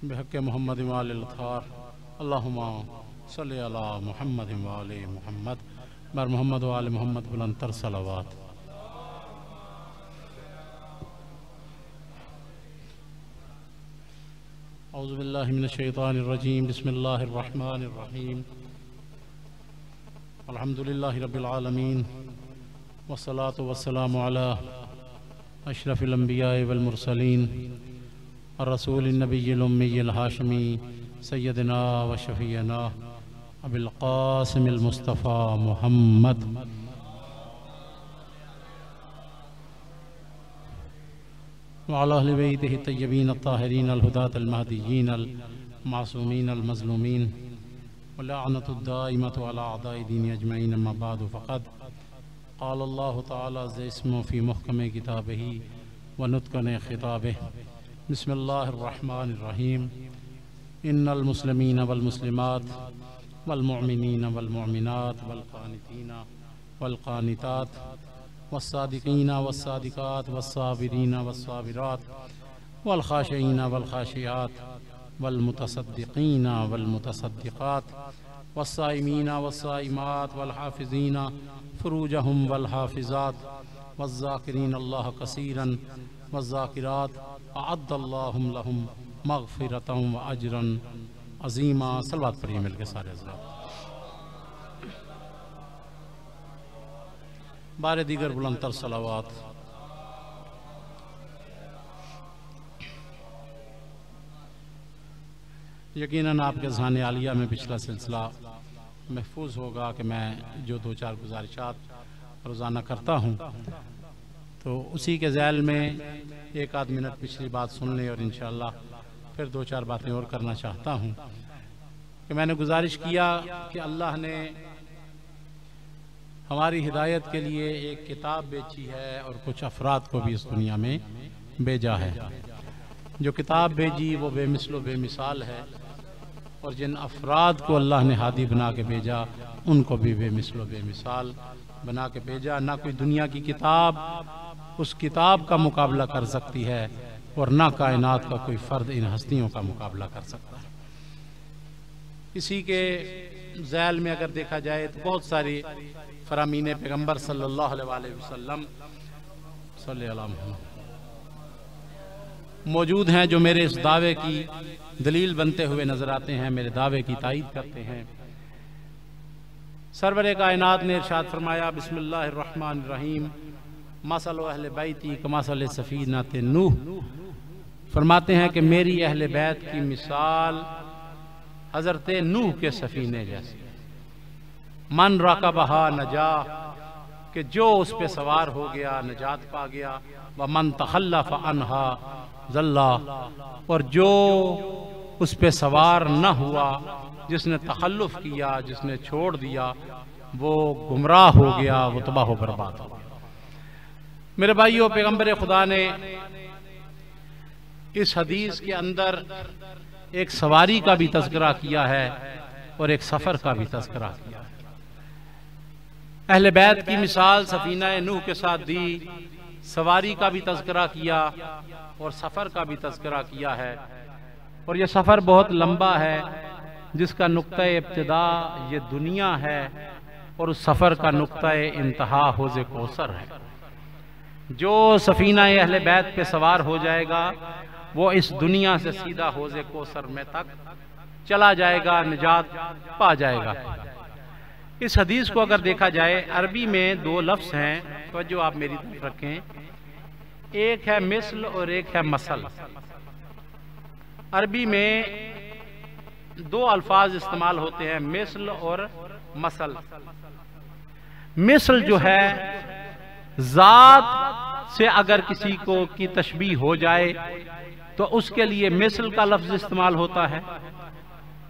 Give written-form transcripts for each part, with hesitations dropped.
बिहक़्क़े मुहम्मद व आलिल अत्हार अल्लाहुम्मा सल्लि अला मुहम्मद व आलि मुहम्मद बर मुहम्मद व आलि मुहम्मद बुलंदतर सलावत। औज़ु बिल्लाहि मिनश शैतानिर रजीम बिस्मिल्लाहिर रहमानिर रहीम अल्हम्दुलिल्लाहि रब्बिल आलमीन वस्सलातु वस्सलामु अला अशरफिल अंबिया वल मुरसलीन अर्रसूलिन नबिय्यिल उम्मिय्यिल हाशिमी सय्यदना व शफीअना अबिल क़ासिमिल मुस्तफ़ा मुहम्मद व अला अहलि बैतिहि तय्यबीन अत्ताहिरीन अल हुदात अल महदिय्यीन अल मासूमीन अल मज़लूमीन व लअनतुद दाइमतु अला अअदाइ दीन अजमईन अम्मा बअदु फ़क़द क़ाल अल्लाहु तआला अज़्ज़ इस्मुहु फ़ी मुहकमे किताबिही व नुत्क़ने ख़िताबिही बिस्मिल्लाहिर रहमानिर रहीम इन्नल मुस्लिमीन वल मुस्लिमात वल मुअमिनीन वल मुअमिनात वल क़ानितीन वल क़ानितात वस्सादिक़ीन वस्सादिक़ात वस्साबिरीन वस्साबिरात वल ख़ाशिईन वल ख़ाशियात वल मुतसद्दिक़ीन वल मुतसद्दिक़ात वस्साइमीन वस्साइमात वल हाफ़िज़ीन फ़ुरूजहुम वल हाफ़िज़ात वज़्ज़ाकिरीन अल्लाह कसीरन वज़्ज़ाकिरात अअद्दल्लाहु लहुम मग़फ़िरतन व अजरन अज़ीमा। सलवात पढ़िए मिलके सारे हज़रात। बारे दीगर बुलंदतर सलावात। यकीनन आपके ज़हान आलिया में पिछला सिलसिला महफूज होगा कि मैं जो दो चार गुजारिशात रोज़ाना करता हूँ तो उसी के ज़ैल में एक आध मिनट पिछली बात सुन लें और इंशाअल्लाह फिर दो चार बातें और करना चाहता हूँ कि मैंने गुजारिश किया कि अल्लाह ने हमारी हिदायत के लिए एक किताब बेची है और कुछ अफराद को भी इस दुनिया में भेजा है। जो किताब भेजी वो बेमिसल बेमिसाल है और जिन अफराद को अल्लाह ने हादी बना के भेजा उनको भी बेमिसल बेमिसाल बना के भेजा। ना कोई दुनिया की किताब उस किताब का मुकाबला कर सकती है और ना कायनात का कोई फ़र्द इन हस्तियों का मुकाबला कर सकता है। इसी के ज़ैल में अगर देखा जाए तो बहुत सारी फ़रामीन पैगम्बर सल्लल्लाहु अलैहि वसल्लम मौजूद हैं जो मेरे इस दावे की दलील बनते हुए नजर आते हैं, मेरे दावे की तायीद करते हैं। सरवर कायनात ने इरशाद फरमाया बिस्मिल्लाहिर रहमानिर रहीम मसल अहले बैती कमसल सफीनत नूह। फरमाते हैं कि मेरी अहले बैत की मिसाल हजरत नूह के सफीने जैसी। मन रकबहा नजा कि जो उस पे सवार हो गया नजात पा गया। व मन तखल्लफ अनहा जल्ला और जो उस पे सवार न हुआ, जिसने तखल्लुफ किया, जिसने छोड़ दिया, वो गुमराह हो गया, वो तबाह बर्बाद हो गया। मेरे भाइयों, पैगंबर खुदा ने इस हदीस के अंदर एक सवारी का भी तज़किरा किया है और एक सफर का भी तज़किरा किया है। अहले बैत की मिसाल सफीना नूह के साथ दी, सवारी का भी तज़किरा किया और सफर का भी तज़किरा किया है। और यह सफर बहुत लंबा है जिसका नुक्ता इब्तिदा ये दुनिया है और उस सफर का नुक्ता इंतहा हौज़े कौसर है। जो सफीना अहले बैत पे सवार हो जाएगा वो इस दुनिया से सीधा हौज़े कौसर में तक चला जाएगा, निजात पा जाएगा। इस हदीस को अगर देखा जाए, अरबी में दो लफ्ज़ हैं, तो जो आप मेरी तरफ रखें। एक है मिसल और एक है मसल। अरबी में दो अल्फाज इस्तेमाल होते हैं, मिसल और मसल। मिसल जो है जात से अगर किसी को की तशबीह हो जाए तो उसके लिए मिसल का लफ्ज इस्तेमाल होता है।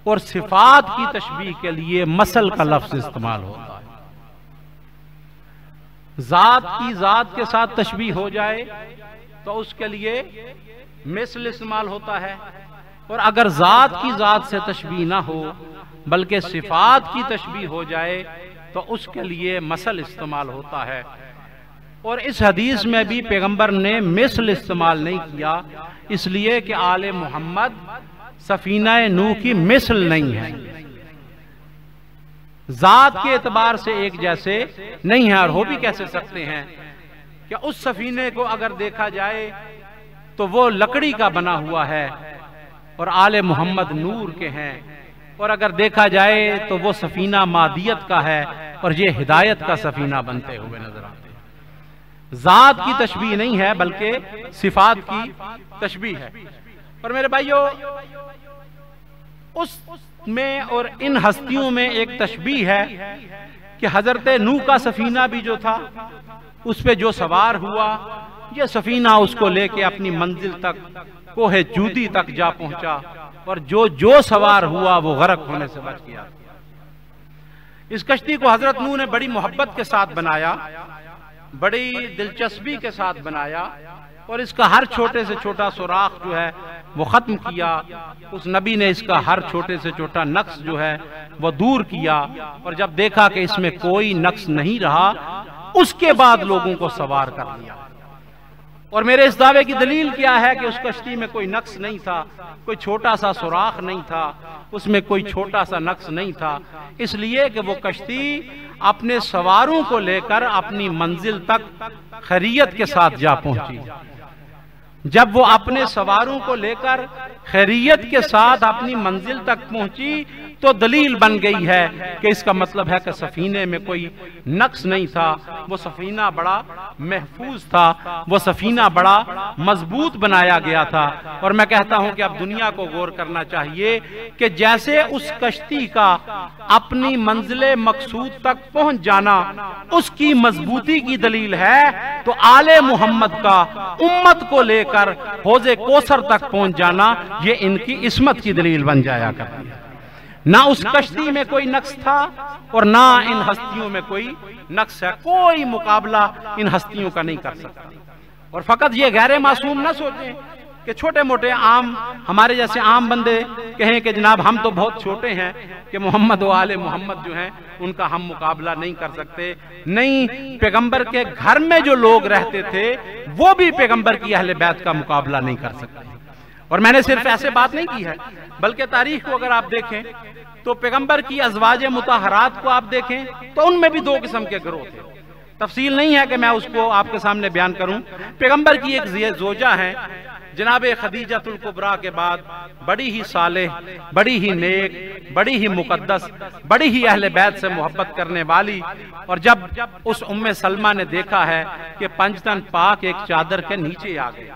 और सिफात की तशबीह के लिए मसल का लफ्ज इस्तेमाल होता है। जात की जात के साथ तशबीह हो जाए तो उसके लिए मिसल इस्तेमाल होता है, और अगर जात की जात से तशबीह ना हो बल्कि सिफात की तशबीह हो जाए तो उसके लिए मसल इस्तेमाल होता है। और इस हदीस में भी पैगंबर ने मिसल इस्तेमाल नहीं किया, इसलिए कि आले मोहम्मद सफीना नूह की मिसल नहीं है, जात के एतबार से एक जैसे नहीं है। और हो भी कैसे सकते हैं कि उस सफीने को अगर देखा जाए तो वो लकड़ी का बना हुआ है और आले मोहम्मद नूर के हैं, और अगर देखा जाए तो वो सफीना मादियत का है और ये हिदायत का सफीना बनते हुए नजर आते हैं। जात की तशबीह नहीं है बल्कि सिफात की तशबीह है। और मेरे भाइयों, उसमें और इन हस्तियों में एक तशबीह है कि हजरत नूह का सफीना भी जो था उस पे जो सवार हुआ, ये सफीना उसको लेके अपनी मंजिल तक कोहे जूदी तक जा पहुंचा, और जो सवार हुआ वो गरक होने से बच गया। इस कश्ती को हजरत नूह ने बड़ी मोहब्बत के साथ बनाया, बड़ी दिलचस्पी के साथ बनाया, और इसका हर छोटे से छोटा सुराख जो है वो खत्म किया। उस नबी ने इसका हर छोटे से छोटा नक्श जो है वो दूर किया, और जब देखा कि इसमें कोई नक्श नहीं रहा उसके बाद लोगों को सवार कर लिया। और मेरे इस दावे की दलील क्या है कि उस कश्ती में कोई नक्श नहीं था, कोई छोटा सा सुराख नहीं था, उसमें कोई छोटा सा नक्श नहीं था, इसलिए कि वो कश्ती अपने सवारों को लेकर अपनी मंजिल तक खैरियत के साथ जा पहुंची। जब वो अपने सवारों को लेकर खैरियत के साथ अपनी मंजिल तक पहुंची तो दलील बन गई है कि इसका मतलब है कि सफीने में कोई नक्श नहीं था, वो सफीना बड़ा महफूज था, वो सफीना बड़ा मजबूत बनाया गया था। और मैं कहता हूं कि अब दुनिया को गौर करना चाहिए कि जैसे उस कश्ती का अपनी मंजिले मकसूद तक पहुंच जाना उसकी मजबूती की दलील है, तो आले मोहम्मद का उम्मत को लेकर हौज़े कौसर तक पहुंच जाना ये इनकी इस्मत की दलील बन जाया करती है। ना उस कश्ती में कोई नक्श था और ना इन हस्तियों में कोई नक्श है, कोई मुकाबला इन हस्तियों का नहीं कर सकता। और फकत ये गैर मासूम ना सोचें कि छोटे मोटे आम हमारे जैसे आम बंदे कहें कि जनाब हम तो बहुत छोटे हैं कि मोहम्मद व आले मोहम्मद जो हैं उनका हम मुकाबला नहीं कर सकते। नहीं, पैगंबर के घर में जो लोग रहते थे वो भी पैगंबर की अहले बैत का मुकाबला नहीं कर सकते। और मैंने सिर्फ ऐसे बात नहीं की है, बल्कि तारीख को अगर आप देखें तो पैगंबर की अज़वाजे मुताहरात को आप देखें तो उनमें भी दो किस्म के गिरोह थे। तफसील नहीं है कि मैं उसको आपके सामने बयान करूं। पैगंबर की एक जोजा है जनाब खदीजतुल कुबरा के बाद बड़ी ही सालेह, बड़ी ही नेक, बड़ी ही मुकद्दस, बड़ी ही अहले बैत से मोहब्बत करने वाली। और जब उस उम्मे सलमा ने देखा है कि पंजतन पाक एक चादर के नीचे आ गए,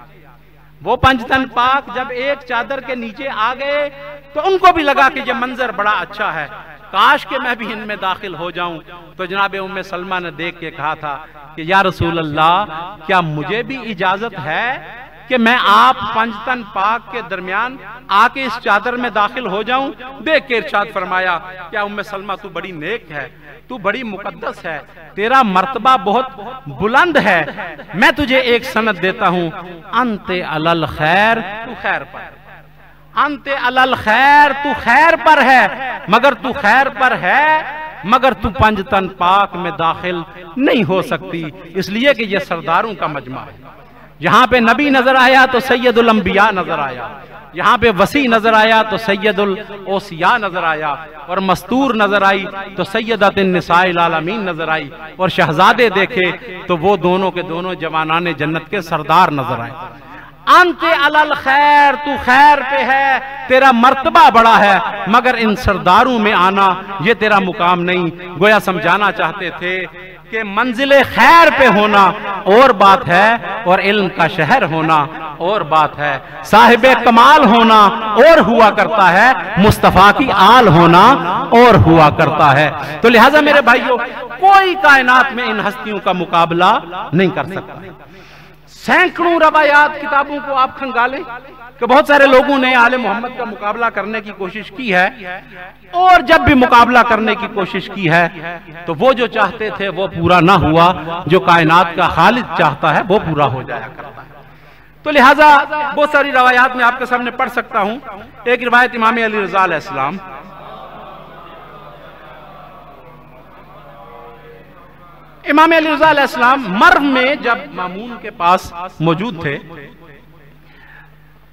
वो पंजतन पाक जब एक चादर के नीचे आ गए तो उनको भी लगा कि ये मंजर बड़ा अच्छा है, काश के मैं भी इनमें दाखिल हो जाऊं। तो जनाब उम्मे सलमा ने देख के कहा था कि या रसूल अल्लाह, क्या मुझे भी इजाजत है कि मैं आप पंजतन पाक के दरमियान आके इस चादर में दाखिल हो जाऊं? देख के इरशाद फरमाया, क्या उम्मे सलमा तू बड़ी नेक है, तू बड़ी मुकद्दस है, तेरा मर्तबा बहुत बुलंद है, मैं तुझे एक सनद देता हूं, अंते अलल खैर, तू खैर पर, अंते अलल खैर, तू खैर पर है, मगर तू खैर पर है मगर तू पंजतन पाक में दाखिल नहीं हो सकती, इसलिए कि यह सरदारों का मजमा है। यहाँ पे नबी नजर आया तो सैयदुल अंबिया नजर आया, यहाँ पे वसी नजर आया तो सैयदुल ओसिया नजर आया, और मस्तूर नजर आई तो सैयदतिन निसाइल आलमीन नजर आई, और शहजादे देखे तो वो दोनों के दोनों जवानाने जन्नत के सरदार नजर आए। अंते अलल खैर, तू खैर पे है, तेरा मर्तबा बड़ा है, मगर इन सरदारों में आना ये तेरा मुकाम नहीं। गोया समझाना चाहते थे कि मंजिले खैर पे होना और बात है और इल्म का शहर होना और बात है, साहिबे कमाल होना और हुआ करता है, मुस्तफा की आल होना और हुआ करता है। तो लिहाजा मेरे भाइयों, कोई कायनात में इन हस्तियों का मुकाबला नहीं कर सकता। सैकड़ों रवायात किताबों को आप खंगालें, कि बहुत सारे लोगों ने आले मोहम्मद का मुकाबला करने की कोशिश की है, और जब भी मुकाबला करने की कोशिश की है तो वो जो चाहते थे वो पूरा ना हुआ, जो कायनात का खालिक चाहता है वो पूरा हो जाया करता है। तो लिहाजा बहुत सारी रवायात में आपके सामने पढ़ सकता हूं। एक रिवायत इमाम अली रज़ा अलैहिस्सलाम, इमाम अली रज़ा अलैहिस्सलाम मर्व में जब मामून के पास मौजूद थे,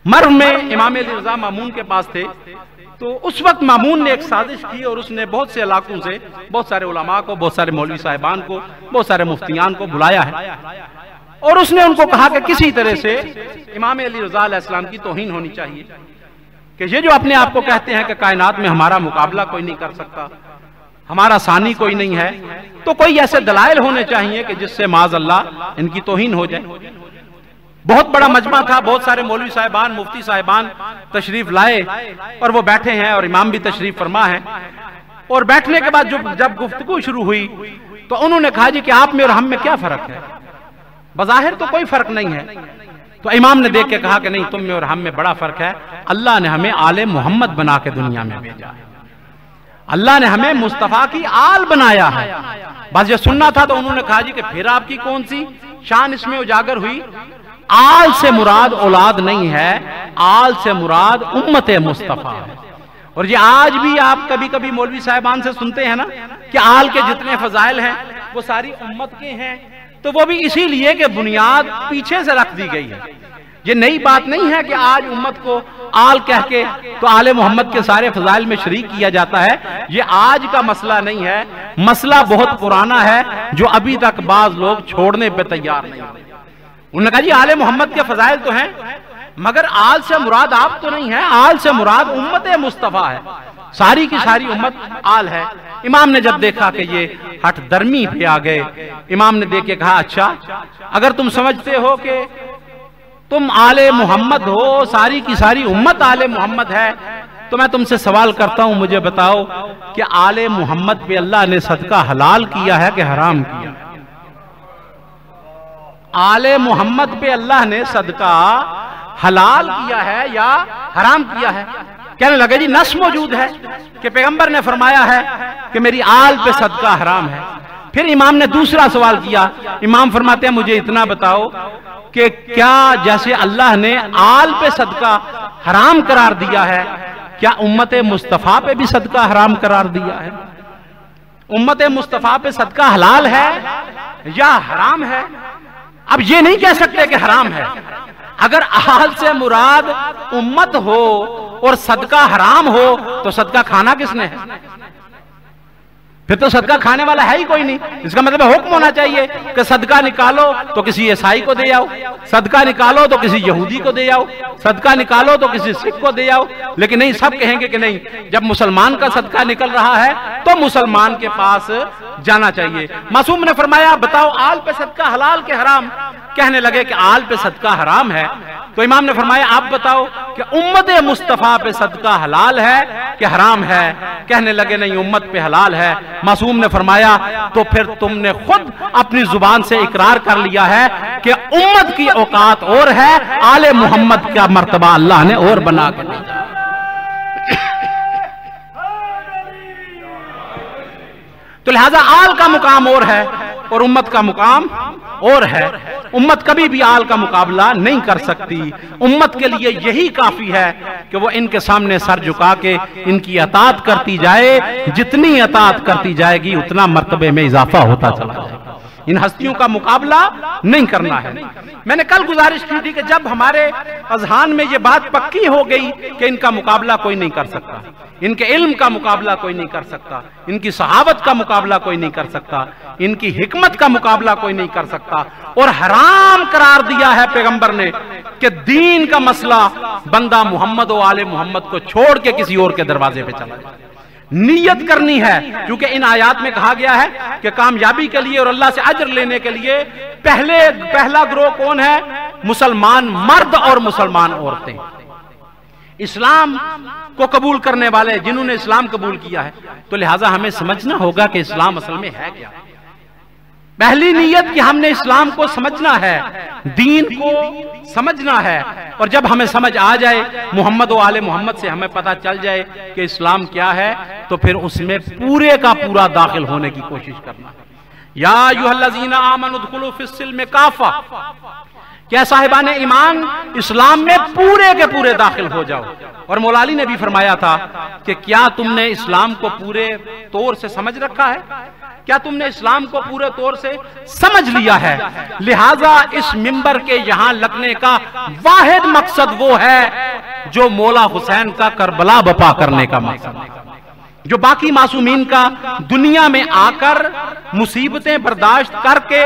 मर्व में इमाम अली रज़ा मामून के पास थे, तो उस वक्त मामून ने एक साजिश की और उसने बहुत से इलाकों से बहुत सारे उलमा को, बहुत सारे मौलवी साहिबान को, बहुत सारे मुफ्तियान को बुलाया है और उसने उनको कहा कि किसी तरह से इमाम अली रज़ा अलैहिस्सलाम की तौहीन होनी चाहिए कि ये जो अपने आप को कहते हैं कि कायनात में हमारा मुकाबला कोई नहीं कर सकता, हमारा सानी कोई नहीं है, तो कोई ऐसे दलाइल होने चाहिए कि जिससे माज़अल्लाह इनकी तौहीन हो जाए। बहुत बड़ा मजमा था, बहुत सारे मौलवी साहिबान, मुफ्ती साहिबान तशरीफ लाए और वो बैठे हैं और इमाम भी तशरीफ फरमा है। और बैठने के बाद जब गुफ्तगू शुरू हुई तो उन्होंने कहा जी कि आप में और हम में क्या फर्क है? बज़ाहिर तो कोई फर्क नहीं है। तो इमाम ने देख के कहा कि नहीं, तुम में और हम में बड़ा फर्क है। अल्लाह ने हमें आले मोहम्मद बना के दुनिया में भेजा है, अल्लाह ने हमें मुस्तफा की आल बनाया है। बस ये सुनना था। तो उन्होंने कहा जी कि फिर आपकी कौन सी शान इसमें उजागर हुई? आल से मुराद औलाद नहीं है, आल से मुराद उम्मत मुस्तफा है। और ये आज भी आप कभी कभी मौलवी साहिबान से सुनते हैं ना कि आल के जितने फजाइल हैं वो सारी उम्मत के हैं, तो वो भी इसीलिए कि बुनियाद पीछे से रख दी गई है। ये नई बात नहीं है कि आज उम्मत को आल कह के तो आले मोहम्मद के सारे फजाइल में शरीक किया जाता है। ये आज का मसला नहीं है, मसला बहुत पुराना है जो अभी तक बाज लोग छोड़ने पे तैयार नहीं। उन्होंने कहा जी आले मोहम्मद के फजाइल तो हैं, मगर आल से मुराद आप तो नहीं है, आल से मुराद उम्मत मुस्तफा है, सारी की सारी उम्मत आल है। इमाम ने जब देखा कि ये हठ दर्मी पे आ गए, इमाम ने देख के कहा अच्छा, अगर तुम समझते हो कि तुम आले मोहम्मद हो, सारी की सारी उम्मत आले मोहम्मद है, तो मैं तुमसे सवाल करता हूं, मुझे बताओ कि आले मोहम्मद पे अल्लाह ने सदका हलाल किया है कि हराम किया? आले मोहम्मद पे अल्लाह ने सदका हलाल किया है या हराम किया है? कहने लगे जी नस मौजूद है कि पैगंबर ने फरमाया है कि मेरी आल पे सदका हराम है। फिर इमाम ने दूसरा सवाल किया। इमाम फरमाते हैं मुझे इतना बताओ कि क्या जैसे अल्लाह ने आल पे सदका हराम करार दिया है, क्या उम्मत मुस्तफा पे भी सदका हराम करार दिया है? उम्मत मुस्तफा पे सदका हलाल है या हराम है? अब ये नहीं कह सकते कि हराम है। अगर आल से मुराद उम्मत हो और सदका हराम हो तो सदका खाना किसने है? फिर तो सदका खाने वाला है ही कोई नहीं। इसका मतलब हुक्म होना चाहिए कि सदका निकालो तो किसी ईसाई को दे आओ, सदका निकालो तो किसी यहूदी को दे आओ, सदका निकालो तो किसी सिख को दे आओ। लेकिन नहीं, सब कहेंगे कि नहीं, जब मुसलमान का सदका निकल रहा है तो मुसलमान के पास जाना चाहिए। मासूम ने फरमाया बताओ आल पे सदका हलाल के हराम? कहने लगे कि आल पे सदका हराम है। तो इमाम ने फरमाया आप बताओ कि उम्मत मुस्तफा पे सदका हलाल है कि हराम है? कहने लगे नहीं, उम्मत पे हलाल है। मासूम ने फरमाया तो फिर तुमने खुद अपनी जुबान से इकरार कर लिया है कि उम्मत की औकात और है, आले मोहम्मद का मर्तबा अल्लाह ने और बना के भेजा। तो लिहाजा आल का मुकाम और है और उम्मत का मुकाम और है। उम्मत कभी भी आल का मुकाबला नहीं कर सकती। उम्मत के लिए यही काफी है कि वो इनके सामने सर झुका के इनकी अताअत करती जाए। जितनी अताअत करती जाएगी उतना मर्तबे में इजाफा होता चला जाएगा। इन हस्तियों का मुकाबला नहीं करना है। मैंने कल गुजारिश की थी कि जब हमारे अजहान में ये बात पक्की हो गई कि इनका मुकाबला कोई नहीं कर सकता, इनके इल्म का मुकाबला कोई नहीं कर सकता, इनकी सहाबत का मुकाबला कोई नहीं कर सकता, इनकी हिकमत का मुकाबला कोई नहीं कर सकता, और हराम करार दिया है पैगंबर ने कि दीन का मसला बंदा मोहम्मद और आले मोहम्मद को छोड़ के किसी और के दरवाजे पे चला जाए। नियत करनी है, क्योंकि इन आयात में कहा गया है कि कामयाबी के लिए और अल्लाह से अजर लेने के लिए पहला ग्रोह कौन है? मुसलमान मर्द और मुसलमान औरतें, इस्लाम को कबूल करने वाले, जिन्होंने इस्लाम कबूल किया है। तो लिहाजा हमें समझना होगा कि इस्लाम असल में है क्या। पहली नीयत कि हमने इस्लाम को समझना है, दीन को समझना है, और जब हमें समझ आ जाए, मोहम्मद व आले मोहम्मद से हमें पता चल जाए कि इस्लाम क्या है, तो फिर उसमें पूरे का पूरा दाखिल होने की कोशिश करना है। या अय्युहल्लज़ीना आमनु उदखुलू फिस्सिल्म काफ़ा, क्या साहिबान ईमान इस्लाम में पूरे के पूरे दाखिल हो जाओ। और मौला अली ने भी फरमाया था कि क्या तुमने इस्लाम को पूरे तौर से समझ रखा है, क्या तुमने इस्लाम को पूरे तौर से समझ लिया है। लिहाजा इस मिंबर के यहां लगने का वाहिद मकसद वो है जो मौला हुसैन का करबला बपा करने का मकसद है, जो बाकी मासूमीन का दुनिया में आकर मुसीबतें बर्दाश्त करके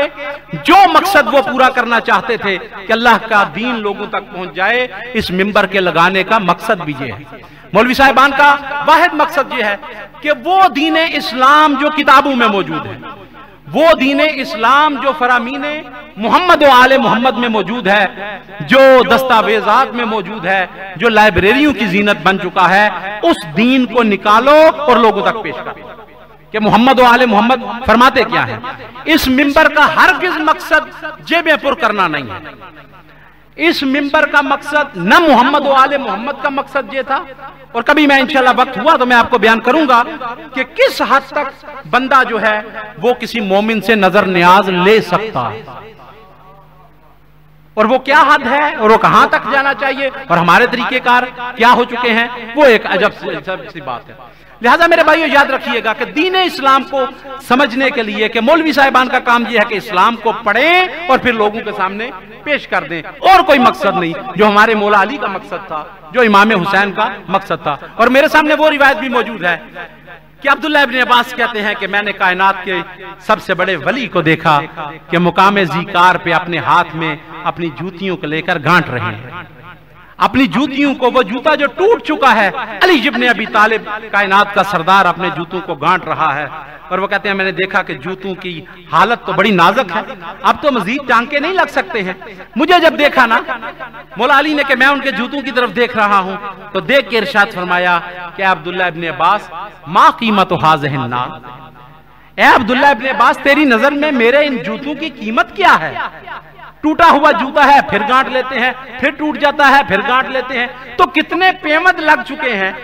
जो मकसद वो पूरा करना चाहते थे कि अल्लाह का दीन लोगों तक पहुंच जाए, इस मिंबर के लगाने का मकसद भी ये है। मौलवी साहिबान का वाहिद मकसद ये है कि वो दीन इस्लाम जो किताबों में मौजूद है, वो दीन इस्लाम जो फरामीन मोहम्मद व आले मोहम्मद में मौजूद है, जो दस्तावेजात में मौजूद है, जो लाइब्रेरियों की जीनत बन चुका है, उस दीन को निकालो और लोगों तक पेश करो कि मोहम्मद व आले मोहम्मद फरमाते क्या है। इस मिंबर का हरगिज़ मकसद जेबें पुर करना नहीं है। इस मिंबर का मकसद न मोहम्मद व आले मोहम्मद का मकसद ये था, और कभी मैं इंशाल्लाह वक्त हुआ तो मैं आपको बयान करूंगा कि किस हद तक बंदा जो है वो किसी मोमिन से नजर नियाज ले सकता है, और वो क्या हद है, और वो कहां तक जाना चाहिए, और हमारे तरीकेकार क्या हो चुके हैं, वो एक अजब सी बात है। लिहाजा मेरे भाइयों याद रखिएगा कि दीन इस्लाम को समझने के लिए कि मौलवी साहिबान का काम यह है कि इस्लाम को पढ़ें और फिर लोगों के सामने पेश कर दें, और कोई मकसद नहीं जो हमारे मौला अली का मकसद था, जो इमाम हुसैन का मकसद था। और मेरे सामने वो रिवायत भी मौजूद है कि अब्दुल्लाह इब्न अब्बास कहते हैं कि मैंने कायनात के सबसे बड़े वली को देखा कि मुकामे ज़ीकार पे अपने हाथ में अपनी जूतियों को लेकर गांठ रहे हैं, अपनी जूतियों को, वो जूता जो टूट चुका है, अली इब्न अबी तालिब कायनात का सरदार अपने जूतों को गांठ रहा है। और वो कहते हैं मैंने देखा कि जूतों की हालत तो बड़ी नाजुक है, अब तो मजीद टांके नहीं लग सकते हैं। मुझे जब देखा ना मौला अली ने कि मैं उनके जूतों की तरफ देख रहा हूं, तो देख के इरशाद फरमाया कि अब्दुल्लाह इब्न अब्बास मा कीमत हाज़िहिन नाल, ए अब्दुल्लाह इब्न अब्बास तेरी नजर में मेरे इन जूतों की कीमत क्या है। टूटा हुआ जूता है, फिर गांठ लेते हैं, फिर टूट जाता है, फिर गांठ लेते हैं, तो कितने पेमद लग चुके हैं।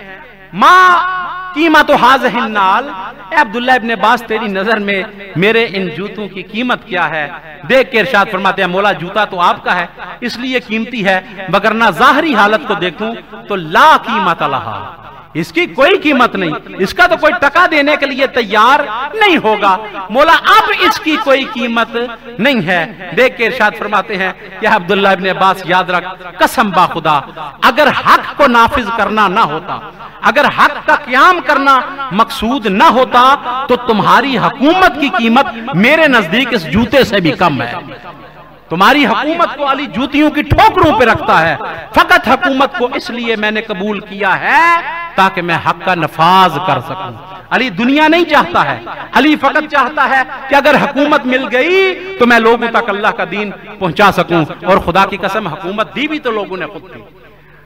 माँ कीमत हाज़िहिन नाल, अब्दुल्लाह इब्न अब्बास तेरी नजर में मेरे इन जूतों की कीमत क्या है। देख के इरशाद फरमाते हैं मौला जूता तो आपका है इसलिए कीमती है, वगरना ज़ाहरी हालत को देखूं तो ला कीमत लहा, इसकी कोई कीमत नहीं, इसका तो कोई टका देने के लिए तैयार नहीं होगा। मौला अब इसकी कोई कीमत नहीं है। देख के इरशाद फरमाते हैं कि अब्दुल्लाह इब्न अब्बास याद रख, कसम बा खुदा, अगर हक को नाफिज करना ना होता, अगर हक का क़याम करना मकसूद ना होता, तो तुम्हारी हुकूमत की कीमत मेरे नजदीक इस जूते से भी कम है। तुम्हारी हुकूमत को अली जूतियों की ठोकरों पे रखता है। फकत हुकूमत को इसलिए मैंने कबूल किया है ताकि मैं हक का नफाज कर सकूं। अली दुनिया नहीं चाहता है, अली फकत चाहता है कि अगर हुकूमत मिल गई तो मैं लोगों तक अल्लाह का दीन पहुंचा सकूं। और खुदा की कसम हुकूमत दी भी तो लोगों ने खुद की।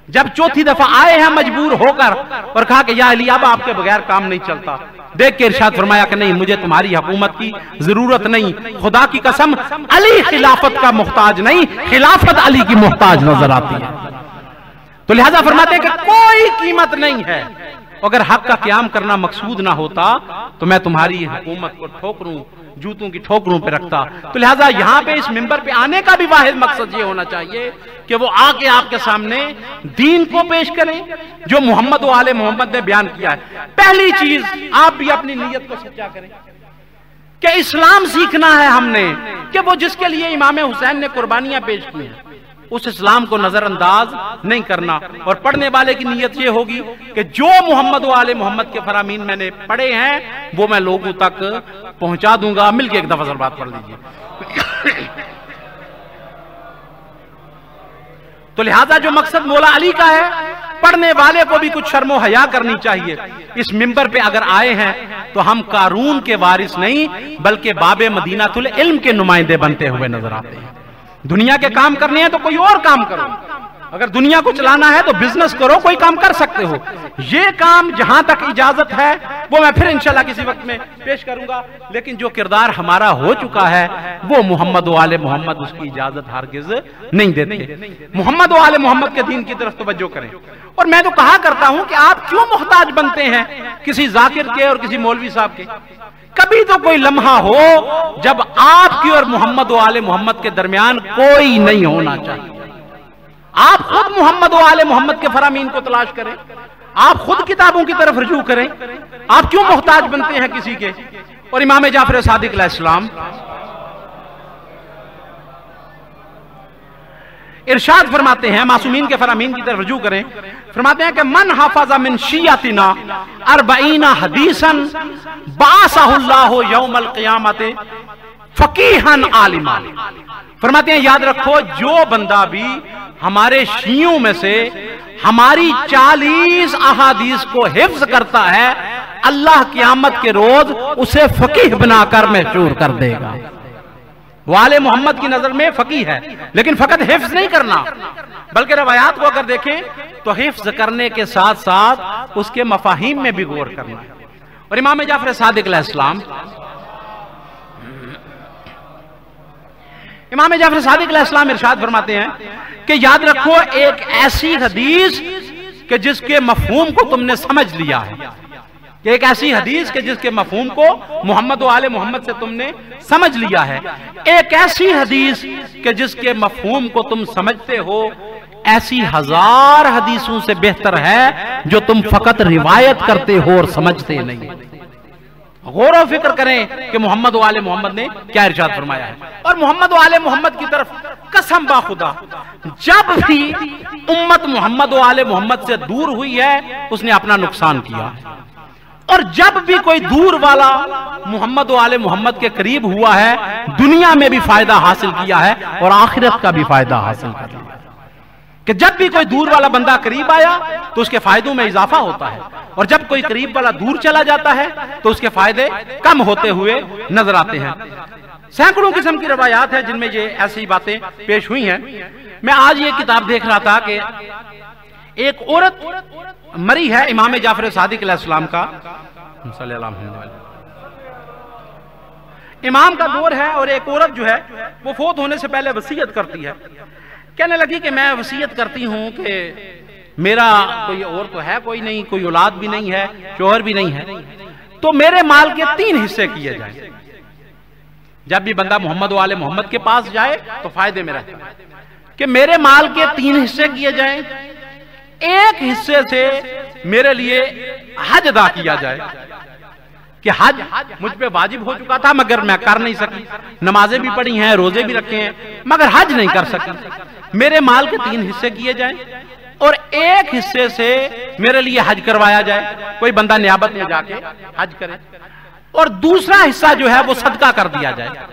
जब चौथी दफा आए हैं मजबूर होकर और कहा कि या अली अब आपके बगैर काम नहीं चलता, देख के इरशाद फरमाया कि नहीं, मुझे तुम्हारी हुकूमत की जरूरत नहीं। खुदा की कसम अली खिलाफत का मुहताज नहीं, खिलाफत अली की मुहताज नजर आती है। तो लिहाजा फरमाते हैं कि कोई कीमत नहीं है, अगर हक का क़याम करना मकसूद ना होता तो मैं तुम्हारी हुकूमत को ठोकरूं, जूतों की ठोकरों पे रखता। तो लिहाजा यहाँ पे इस मिंबर पे आने का भी वाहिद मकसद ये होना चाहिए कि वो आके आपके सामने दीन को पेश करें जो मोहम्मद व आले मोहम्मद ने बयान किया है। पहली चीज आप भी अपनी नीयत को सच्चा करें कि इस्लाम सीखना है हमने, कि वो जिसके लिए इमाम हुसैन ने कुर्बानियां पेश की हैं उस इस्लाम को नजरअंदाज नहीं करना। और पढ़ने वाले की नीयत ये होगी कि जो मोहम्मद व आले मोहम्मद के फरामीन मैंने पढ़े हैं वो मैं लोगों तक पहुंचा दूंगा। मिलके एक दफा बात पढ़ लीजिए। तो लिहाजा जो मकसद मौला अली का है, पढ़ने वाले को भी कुछ शर्मो हया करनी चाहिए। इस मिंबर पे अगर आए हैं तो हम कारून के वारिस नहीं बल्कि बाबे मदीनातुल इल्म के नुमाइंदे बनते हुए नजर आते हैं। दुनिया के काम करने हैं तो कोई और काम करो, अगर दुनिया को चलाना है तो बिजनेस करो, कोई काम कर सकते हो। ये काम जहां तक इजाजत है वो मैं फिर इंशाल्लाह किसी वक्त में पेश करूंगा, लेकिन जो किरदार हमारा हो चुका है वो मोहम्मद व आले मोहम्मद उसकी इजाजत हरगिज नहीं देते। मोहम्मद व आले मोहम्मद के दीन की तरफ तवज्जो करें। और मैं तो कहा करता हूं कि आप क्यों मोहताज बनते हैं किसी जाकिर के और किसी मौलवी साहब के? कभी तो कोई लम्हा हो जब आपकी और मोहम्मद व आले मोहम्मद के दरमियान कोई नहीं होना चाहिए। आप खुद मोहम्मद व आले मोहम्मद के फरामीन को तलाश करें, आप खुद किताबों की तरफ रुजू करें। आप क्यों मोहताज बनते हैं किसी के? और इमाम जाफर सादिक अलैहिस्सलाम इरशाद फरमाते हैं, मासूमीन के फरामीन की तरफ रुजू करें, फरमाते हैं कि मन हाफाजा मिन शियातिना 40 हदीसन बासहुल्लाहु यौमल क़ियामत फकीहन आलिमा। फरमाते हैं याद रखो, जो बंदा भी हमारे शियों में से हमारी 40 अहादीस को हिफ्ज करता है, अल्लाह क़यामत के रोज उसे फकीह बनाकर मशहूर कर देगा। वाले मोहम्मद की नजर में फकीह है, लेकिन फकत हिफ्ज नहीं करना, बल्कि रवायात को अगर देखें तो हिफ्ज करने के साथ साथ उसके मफाहिम में भी गौर करना है। और इमाम जाफर सादिक अलैहिस्सलाम इरशाद फरमाते हैं कि याद रखो, एक ऐसी हदीस कि जिसके मफहूम को तुमने समझ लिया है, कि एक ऐसी हदीस के जिसके मफहूम को मोहम्मद व आले मोहम्मद से तुमने समझ लिया है, एक ऐसी हदीस के जिसके मफहूम को तुम समझते हो, ऐसी 1000 हदीसों से बेहतर है जो तुम फकत रिवायत करते हो और समझते नहीं। गौर व फिक्र करें कि मोहम्मद व आले मोहम्मद ने क्या इरशाद फरमाया है। और मोहम्मद व आले मोहम्मद की तरफ कसम बाखुदा, जब भी उम्मत मोहम्मद व आले मोहम्मद से दूर हुई है उसने अपना नुकसान किया, और जब भी कोई दूर वाला मोहम्मद व आले मोहम्मद के करीब हुआ है, दुनिया में भी फायदा हासिल किया है और आखिरत का भी फायदा हासिल किया है। कि जब भी कोई दूर वाला बंदा करीब आया तो उसके फायदों में इजाफा होता है, और जब कोई करीब वाला दूर चला जाता है तो उसके फायदे कम होते हुए नजर आते हैं। सैकड़ों किस्म की रवायात है जिनमें ये ऐसी बातें पेश हुई हैं। मैं आज ये किताब देख रहा था कि एक औरत मरी है इमाम जाफर सादिक अलैहिस्सलाम का इमाम का दौर है, और एक औरत जो है वो फौत होने से पहले वसीयत करती है। कहने लगी कि मैं वसीयत करती हूं कि मेरा कोई और तो है कोई नहीं, कोई औलाद भी नहीं है, शोहर भी नहीं है, तो मेरे माल के 3 हिस्से किए जाएं। जब भी बंदा मोहम्मद वाले मोहम्मद के पास जाए तो फायदे में रहता है कि मेरे माल के 3 हिस्से किए जाएं, एक हिस्से से मेरे लिए हज अदा किया जाए, कि हज मुझ पे वाजिब हो चुका था मगर मैं कर नहीं सकी, नमाजें भी पढ़ी हैं, रोजे भी रखे हैं, मगर हज नहीं कर सकी। मेरे माल के 3 हिस्से किए जाएं और एक हिस्से से मेरे लिए हज करवाया जाए, कोई बंदा नियाबत में जाके हज करे, और दूसरा हिस्सा जो है वो सदका कर दिया जाए।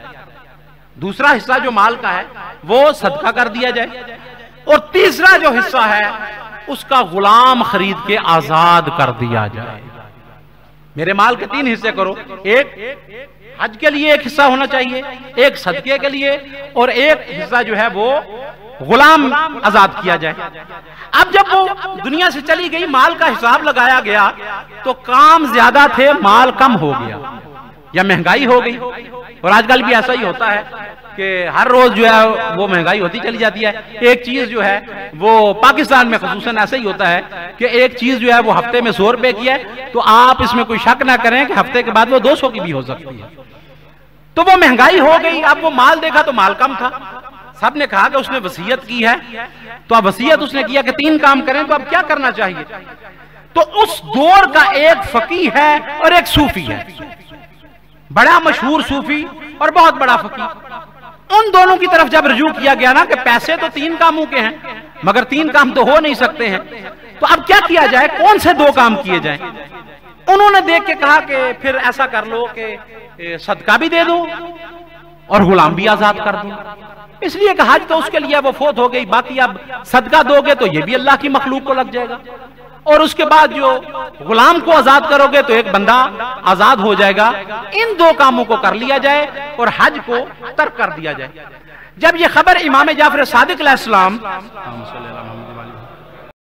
दूसरा हिस्सा जो माल का है वो सदका कर दिया जाए, और तीसरा जो हिस्सा है उसका गुलाम खरीद के आजाद कर दिया जाए। मेरे माल के 3 हिस्से करो, एक हज के लिए एक हिस्सा होना चाहिए, एक सदके के लिए, और एक हिस्सा जो है वो गुलाम आजाद किया जाए। अब जब वो दुनिया से चली गई, माल का हिसाब लगाया गया तो काम ज्यादा थे, माल कम हो गया, या महंगाई हो गई। और आजकल भी ऐसा ही होता है कि हर रोज जो है वो महंगाई होती चली जाती है। एक चीज जो है वो पाकिस्तान में खसूसन ऐसा ही होता है कि एक चीज जो है वो हफ्ते में 100 रुपए की है, तो आप इसमें कोई शक ना करें कि हफ्ते के बाद वो 200 की भी हो सकती है। तो वो महंगाई हो गई। अब वो माल देखा तो माल कम था, सबने कहा कि उसने वसीयत की है, तो अब वसीयत उसने किया कि 3 काम करें, तो अब क्या करना चाहिए? तो उस दौर का एक फकीह है और एक सूफी है, बड़ा मशहूर सूफी और बहुत बड़ा फकीह। उन दोनों की तरफ जब रुजू किया गया ना कि पैसे तो 3 कामों के हैं मगर 3 काम तो हो नहीं सकते हैं, तो अब क्या किया जाए, कौन से 2 काम किए जाएं? उन्होंने देख के कहा कि फिर ऐसा कर लो कि सदका भी दे दो और गुलाम भी आजाद कर दो। इसलिए कि हज तो उसके लिए वो फौत हो गई, बाकी अब सदका दोगे तो ये भी अल्लाह की मखलूक को लग जाएगा, और उसके बाद जो गुलाम को आजाद करोगे तो एक बंदा आजाद हो जाएगा। इन 2 कामों को कर लिया जाए और हज को तर्क कर दिया जाए। जब ये खबर इमाम जाफर सादिक अलैहिस्सलाम